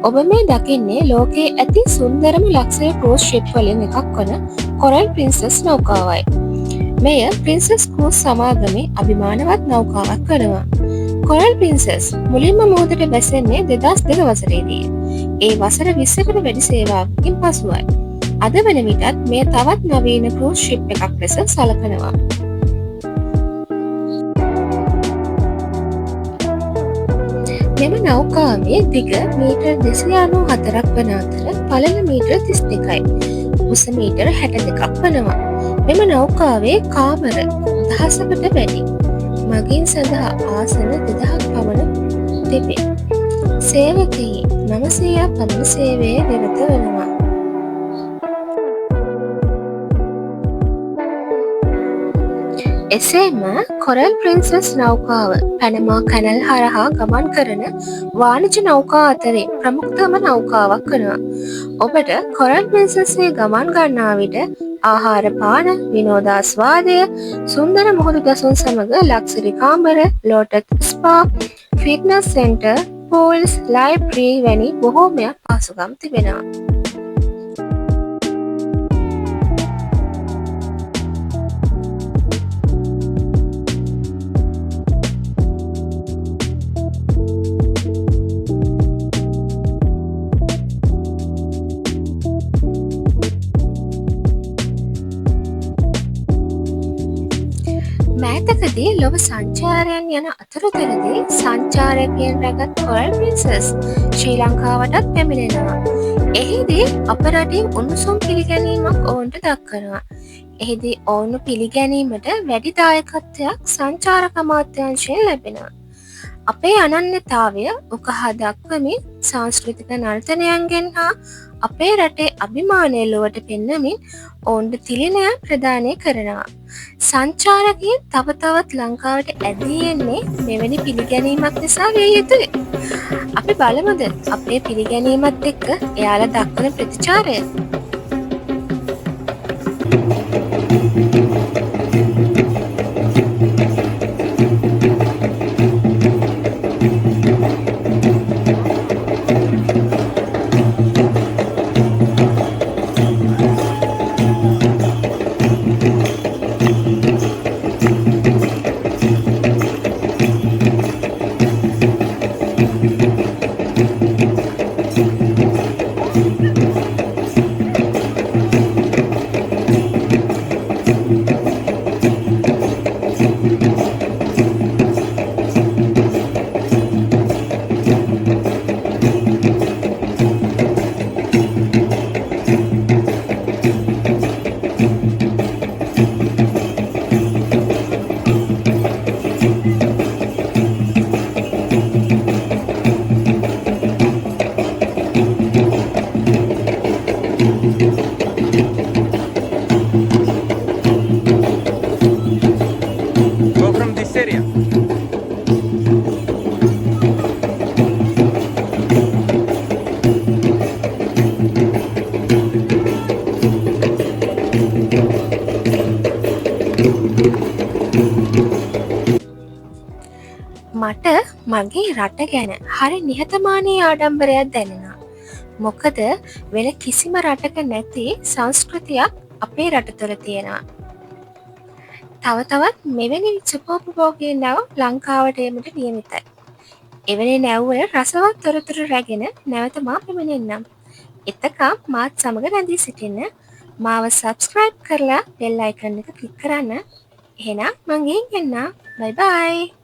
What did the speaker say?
ඔබ මේ දකින්නේ ලෝකයේ ඇති සුන්දරම ලක්ෂය ක්‍රූස් ෂිප් වලින් එකක් වන කොරල් ප්‍රින්සස් නෞකාවයි. මෙය ප්‍රින්සස් ක්‍රූස් සමාගමේ අභිමානවත් නෞකාවක් වනවා. කොරල් ප්‍රින්සස් මුලින්ම මුහුදට බැසෙන්නේ 2002 වසරේදී. ඒ වසර 20කට වැඩි සේවාවකින් පසුවයි. අද වන විටත් මේ තවත් නවීන ක්‍රූස් ෂිප් එකක් ලෙස සලකනවා. මෙම නෞකාවේ දිග මීටර් 294ක් වන අතර පළල මීටර් 32යි. උස මීටර් 62ක් වනවා. මෙම නෞකාවේ කාමර 1000කට වැඩි. මගීන් සඳහා ආසන 2000ක් පමණ තිබේ. සේවකයින් 900ක් පමණ සේවයේ නිරත වෙනවා. එසේම කොරල් ප්‍රින්සස් නෞකාව පැනමා කැනල් හරහා ගමන් කරන වාණිජ නෞකා අතරේ ප්‍රමුඛතම නෞකාවක් වනවා. ඔබට කොරල් ප්‍රින්සස්සේ ගමන් ගන්නා විට ආහාර පාන, විනෝදාස්වාදය, සුන්දර මුහුදු ගසුන් සමග ලක්සරි කාමර, ලෝටස් ස්පා, ෆිට්නස් සෙන්ටර්, පූල්ස්, ලයිබ්‍රරි වැනි බොහෝමයක් පහසුකම් තිබෙනවා. මෑතකදී ලොව සංචාරයන් යන අතරතුරදී සංචාරකයන් රැගත් කොරල් ප්‍රින්සස් ශ්‍රී ලංකාවටත් පැමිණෙනවා. එහිදී අප රටින් උණුසුම් පිළිගැනීමක් ඔවුන්ට දක්වනවා. එහිදී ඔවුන් පිළිගැනීමට වැඩි දායකත්වයක් සංචාරක අමාත්‍යාංශයෙන් ලැබෙනවා. අපේ අනන්‍යතාවය උකහා දක්වමින් සංස්කෘතික නර්තනයන්ගෙන් හා අපේ රටේ අභිමානය ලොවට පෙන්නමින් ඔවුන්ට තිළිණයක් ප්‍රදානය කරනවා. සංචාරකයන් තව තවත් ලංකාවට ඇදී එන්නේ මෙවැනි පිළිගැනීමක් නිසා විය යුතුයි. අපි බලමුද අපේ පිළිගැනීමත් එක්ක එයාලා දක්වන ප්‍රතිචාරය. Go from this area. මට මගේ රට ගැන හරි නිහතමානී ආඩම්බරයක් දැනෙනවා. මොකද වෙන කිසිම රටක නැති සංස්කෘතියක් අපේ රට තුළ තියෙනවා. තව තවත් මෙවැනි සුඛෝපභෝගී නැව් ලංකාවට එීමට නියමිතයි. එවැනි නැව්වල රසවත් තොරතුරු රැගෙන නැවත මා පැමිණෙන්නම්. එතකම් මාත් සමග රැඳී සිටින්න. මාව සබ්ස්ක්‍රයිබ් කරලා බෙල් අයිකන් එක ක්ලික් කරන්න. එහෙනම් මං ගිහින් එන්නම්. බයි බයි.